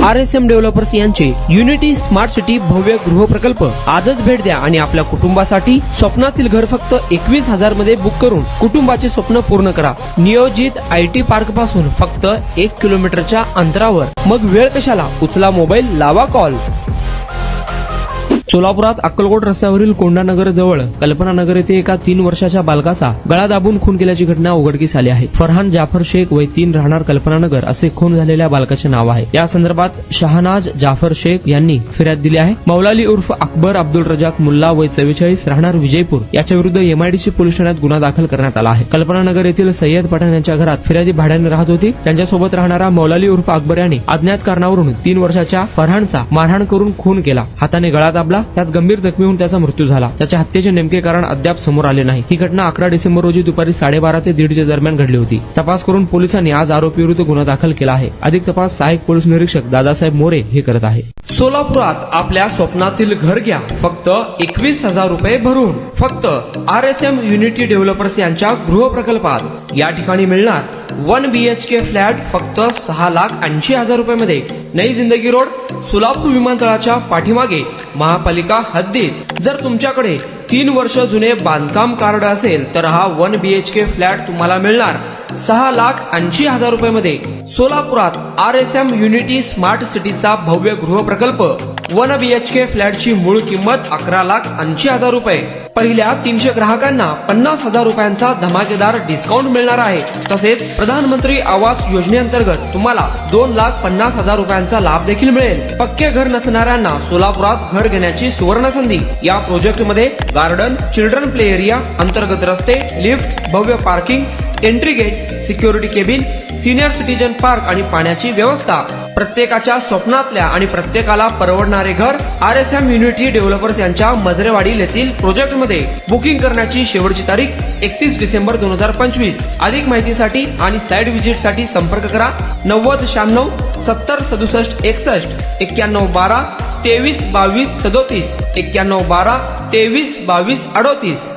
RSM developers यांचे unity smart city भव्य गृह प्रकल्प आजच भेट द्या आणि आपल्या कुटुंबासाठी स्वप्नातील घर फक्त 21,000 मध्ये बुक करून कुटुंबाचे स्वप्न पूर्ण करा। नियोजित IT पार्क पासून फक्त 1 किलोमीटरच्या अंतरावर। मग वेळ कशाला, उचला मोबाईल, लावा कॉल। सोलापुरात अक्कलकोट रस्त्यावरील कोंडानगर जवळ कल्पनानगर येथे एका 3 वर्षाच्या बालकाचा गळा दाबून खून केल्याची घटना उघडकीस आली आहे। फरहान जाफर शेख वय 3 राहणार कल्पनानगर असे खून झालेल्या बालकाचे नाव आहे। या संदर्भात शहानाज जाफर शेख यांनी फिर्याद दिली आहे। मौलाली उर्फ अकबर अब्दुल रजाक मुल्ला वय 44 राहणार विजयपूर याच्या विरुद्ध MIDC पोलीस ठाण्यात गुन्हा दाखल करण्यात आला आहे। कल्पनानगर येथील सय्यद पठाण यांच्या घरात फिर्यादी भाड्याने राहत होती। त्यांच्यासोबत राहणारा मौलाली उर्फ अकबर यांनी अज्ञात कारणावरून 3 वर्षाच्या फरहानचा मारहाण करून खून केला। हाताने गळा दाबला, त्यात गंभीर जखमी होऊन त्याचा मृत्यू झाला। त्याच्या हत्येचे नेमके कारण अद्याप समोर आले नाही। ही घटना 11 डिसेंबर रोजी दुपारी 12:30 ते 1:30 दरम्यान घडली होती। तपास करून पोलिसांनी आज आरोपी विरुद्ध गुन्हा दाखल केला आहे। अधिक तपास सहाय्यक पोलीस निरीक्षक दादासाहेब मोरे हे करत आहे। सोलापुरात आपल्या स्वप्नातील घर घ्या फक्त 21,000 रुपये भरून। फक्त RSM युनिटी डेव्हलपर्स यांच्या गृह प्रकल्पात या ठिकाणी मिळणार 1 BHK फ्लॅट फक्त 6,80,000 रुपये मध्ये। नई जिंदगी रोड, सोलापूर विमानतळाच्या पाठीमागे, महापालिका हद्दीत। जर तुमच्याकडे 3 वर्ष जुने बांधकाम कार्ड असेल तर हा 1 BHK फ्लॅट तुम्हाला मिळणार 6,80,000 रुपये मध्ये। सोलापुरात RSM युनिटी स्मार्ट सिटीचा भव्य गृह प्रकल्प 1 BHK फ्लॅटची मूळ किंमत 11,80,000 रुपये। पहिल्या 300 ग्राहकांना 50,000 रुपयांचा धमाकेदार डिस्काउंट मिळणार आहे। तसेच प्रधानमंत्री आवास योजनेअंतर्गत तुम्हाला 2,50,000 रुपयांचा लाभ देखील मिळेल। पक्के घर नसणाऱ्यांना सोलापुरात घर घेण्याची सुवर्ण संधी। या प्रोजेक्ट मध्ये गार्डन, चिल्ड्रन प्ले एरिया, अंतर्गत रस्ते, लिफ्ट, भव्य parking, entry gate, security cabin, senior citizen park आणि पाण्याची व्यवस्था। प्रत्येकाच्या स्वप्नातल्या आणि प्रत्येकाला परवडणारे घर RSM युनिटी डेव्हलपर्स यांच्या मजरेवाडी येथील प्रोजेक्ट मध्ये। बुकिंग करण्याची शेवटची तारीख 31 डिसेंबर 2025। अधिक माहितीसाठी आणि साइट व्हिजिट साठी संपर्क करा 9096 70 67 61 91 12 23 22 37 91 12 23 22 38।